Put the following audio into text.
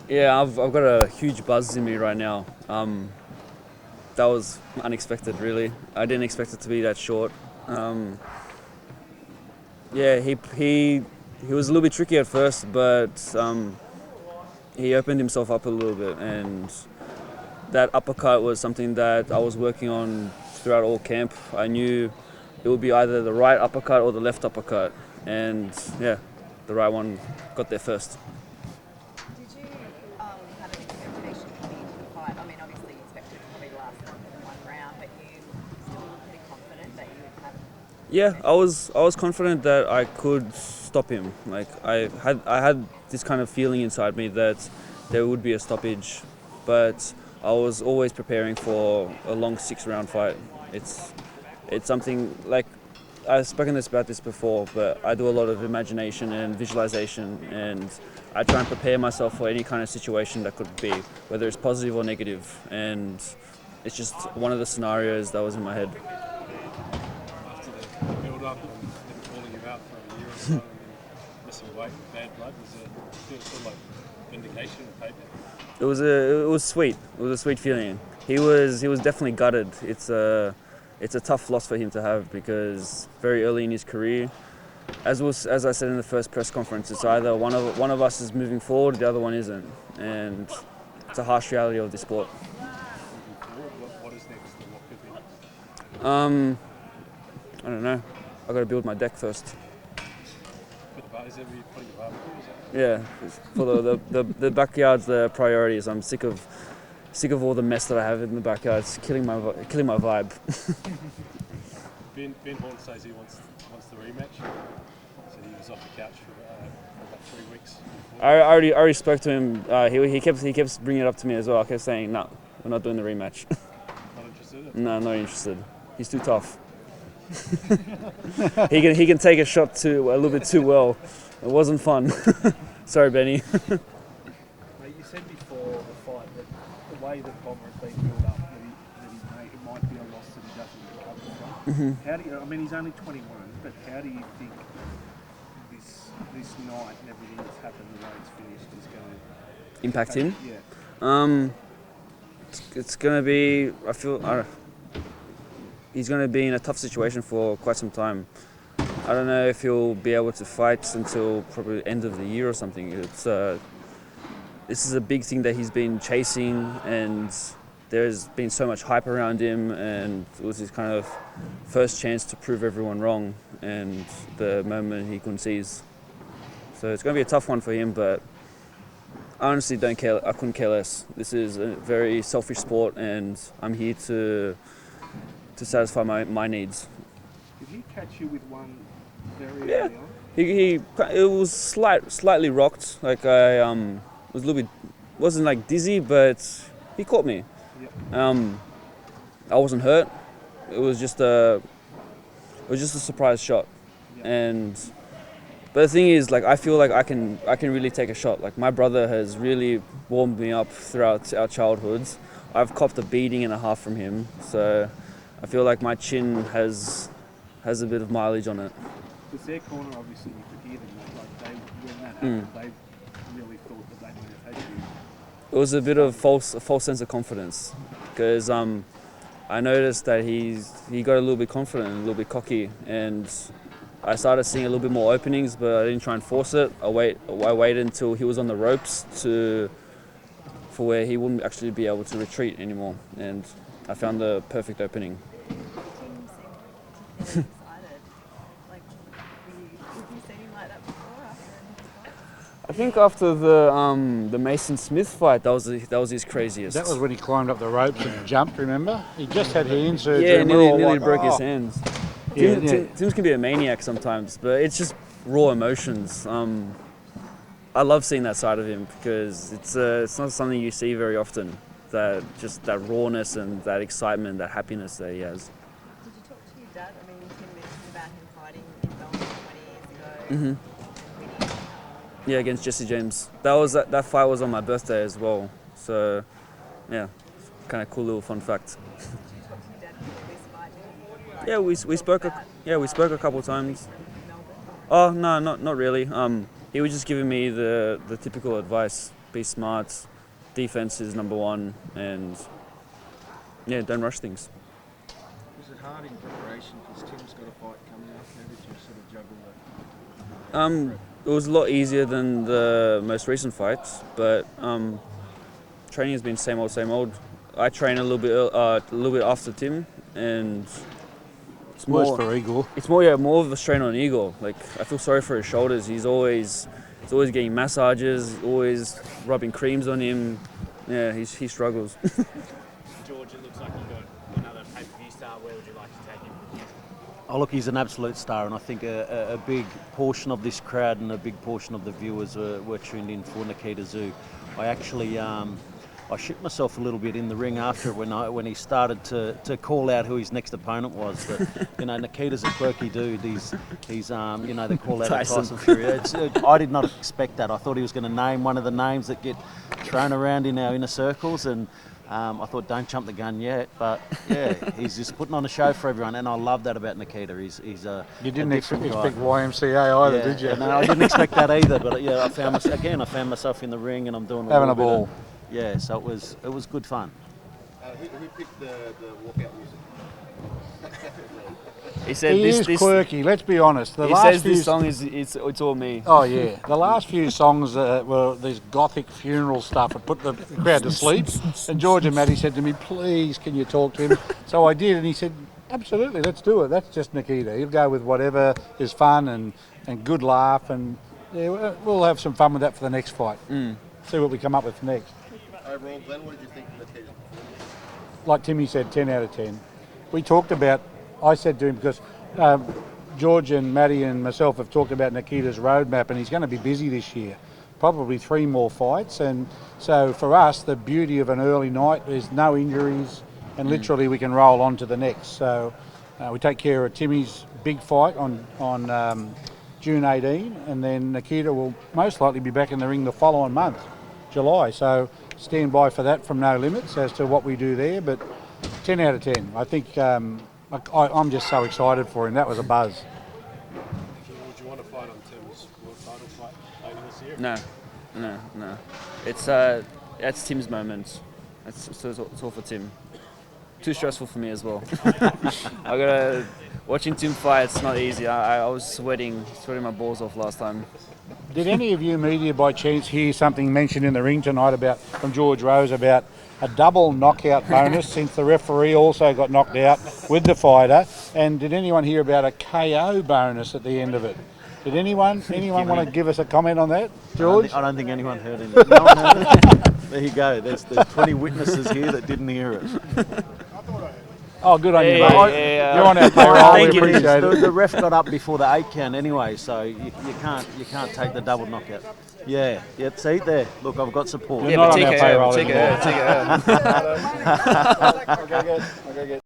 Yeah, I've got a huge buzz in me right now. That was unexpected, really. I didn't expect it to be that short. Um, yeah, he was a little bit tricky at first, but he opened himself up a little bit, and that uppercut was something that I was working on throughout all camp. I knew it would be either the right uppercut or the left uppercut, and yeah, the right one got there first. Did you have an expectation coming into the fight? I mean, obviously you expected it to probably last longer than one round, but you still were pretty confident that you would have. Yeah, I was confident that I could stop him. Like I had this kind of feeling inside me that there would be a stoppage, but I was always preparing for a long 6 round fight. It's it's something like I've spoken about this before, but I do a lot of imagination and visualization, and I try and prepare myself for any kind of situation that could be, whether it's positive or negative, and it's just one of the scenarios that was in my head. After the build up and them calling you out for a year or so and then missing weight and bad blood, was it feel sort of like vindication and paper? It was sweet. It was a sweet feeling. He was definitely gutted. It's a tough loss for him to have because very early in his career, as I said in the first press conference, it's either one of us is moving forward, the other one isn't, and it's a harsh reality of the sport. Moving forward, what is next and what could be? I don't know. I got to build my deck first. Is that where you're putting the barbecue? Is that Yeah, for the backyard's the priorities. I'm sick of all the mess that I have in the backyard. It's killing my vibe. Ben Horn says he wants the rematch. So he was off the couch for about 3 weeks. I already spoke to him. He kept bringing it up to me as well. I kept saying, "No, we're not doing the rematch." Not interested? No, not interested. He's too tough. He can take a shot too a little bit too well. It wasn't fun. Sorry, Benny. Mate, you said before the fight that the way that Bommber has been built up, it might be a loss that he doesn't recover from. How do you? I mean, he's only 21, but how do you think this night and everything that's happened, the way it's finished, is going to Impact him. Yeah. It's gonna be. He's gonna be in a tough situation for quite some time. I don't know if he'll be able to fight until probably end of the year or something. This is a big thing that he's been chasing, and there's been so much hype around him, and it was his kind of first chance to prove everyone wrong, and the moment he couldn't seize. So it's going to be a tough one for him, but I honestly don't care. I couldn't care less. This is a very selfish sport, and I'm here to satisfy my needs. Did he catch you with one very Yeah. early on? It was slightly rocked. Like I was a little bit, wasn't like dizzy, but he caught me. Yep. I wasn't hurt. It was just a surprise shot, Yep. but the thing is, like, I feel like I can really take a shot. Like, my brother has really warmed me up throughout our childhoods. I've copped a beating and a half from him, so I feel like my chin has a bit of mileage on it. Because their corner, obviously, you could hear them. When that happened, they really thought that they might have had you. It was a bit of a false sense of confidence, because I noticed that he got a little bit confident, a little bit cocky, and I started seeing a little bit more openings, but I didn't try and force it. I waited until he was on the ropes for where he wouldn't actually be able to retreat anymore, and I found the perfect opening. Your team seemed particularly excited. Like, have you seen him like that before after any fight? I think after the Mason Smith fight, that was his craziest. That was when he climbed up the ropes and jumped, remember? He just had hand surgery. Yeah, and we're all nearly like, broke his "Oh." hands. Yeah, Tim's can be a maniac sometimes, but it's just raw emotions. I love seeing that side of him because it's not something you see very often. That rawness and that excitement, that happiness that he has. Did you talk to your dad? I mean, Tim mentioned about him fighting in Melbourne 20 years ago. Winning. Yeah, against Jesse James. That fight was on my birthday as well. So, yeah, kind of cool little fun fact. Did you talk to your dad before this fight? Did he, like, Yeah, we spoke a couple of times. Melbourne? Oh no, not really. He was just giving me the typical advice, be smart. Defense is number one, and yeah, don't rush things. Was it hard in preparation because Tim's got a fight coming up? How did you sort of juggle that? It was a lot easier than the most recent fights, but training has been same old. I train a little bit after Tim, and it's Worse more for Igor. It's more of a strain on Igor. Like, I feel sorry for his shoulders. He's always getting massages, always rubbing creams on him. Yeah, he struggles. George, it looks like you've got another pay-per-view star. Where would you like to take him? Oh, look, he's an absolute star, and I think a big portion of this crowd and a big portion of the viewers were tuned in for Nikita Tszyu. I actually I shit myself a little bit in the ring after it when he started to call out who his next opponent was. But, you know, Nikita's a quirky dude. He's you know, they call that Tyson Fury. I did not expect that. I thought he was going to name one of the names that get thrown around in our inner circles, and I thought, don't jump the gun yet. But yeah, he's just putting on a show for everyone, and I love that about Nikita. He's You didn't a expect different guy. YMCA either, Yeah, did you? No, I didn't expect that either. But yeah, I found myself in the ring, and I'm doing Having a little ball. bit of- yeah, so it was good fun. Who picked the walkout music? He said He is quirky, let's be honest. The He last says few this song it's all me. Oh yeah, the last few songs were these gothic funeral stuff that put the crowd to sleep. And George and Matty said to me, "Please, can you talk to him?" So I did, and he said, "Absolutely, let's do it. That's just Nikita. He'll go with whatever is fun and good laugh, and yeah, we'll have some fun with that for the next fight. See what we come up with next." Overall, Glenn, what did you think of Nikita's performance? Like Timmy said, 10 out of 10. We talked about, I said to him, because George and Matty and myself have talked about Nikita's roadmap, and he's going to be busy this year. Probably 3 more fights, and so for us, the beauty of an early night is no injuries, and literally we can roll on to the next. So we take care of Timmy's big fight on June 18, and then Nikita will most likely be back in the ring the following month, July. So stand by for that from No Limits as to what we do there, but 10 out of 10. I think I'm just so excited for him. That was a buzz. Would you want to fight on Tim's world title fight later this year? No. It's that's Tim's moment. It's all for Tim. Too stressful for me as well. Watching Tim fight. It's not easy. I was sweating my balls off last time. Did any of you media by chance hear something mentioned in the ring tonight from George Rose about a double knockout bonus since the referee also got knocked out with the fighter? And did anyone hear about a KO bonus at the end of it? Did anyone want to give us a comment on that, George? I don't think anyone heard him. No one heard it. There you go. There's 20 witnesses here that didn't hear it. Oh, good on you, mate. Yeah. You're on our payroll. We Thank you. appreciate it. The ref got up before the 8 count anyway, so you can't take the double knockout. Yeah. See there. Look, I've got support. You're not on our payroll TKO. anymore. TKO. I'll go get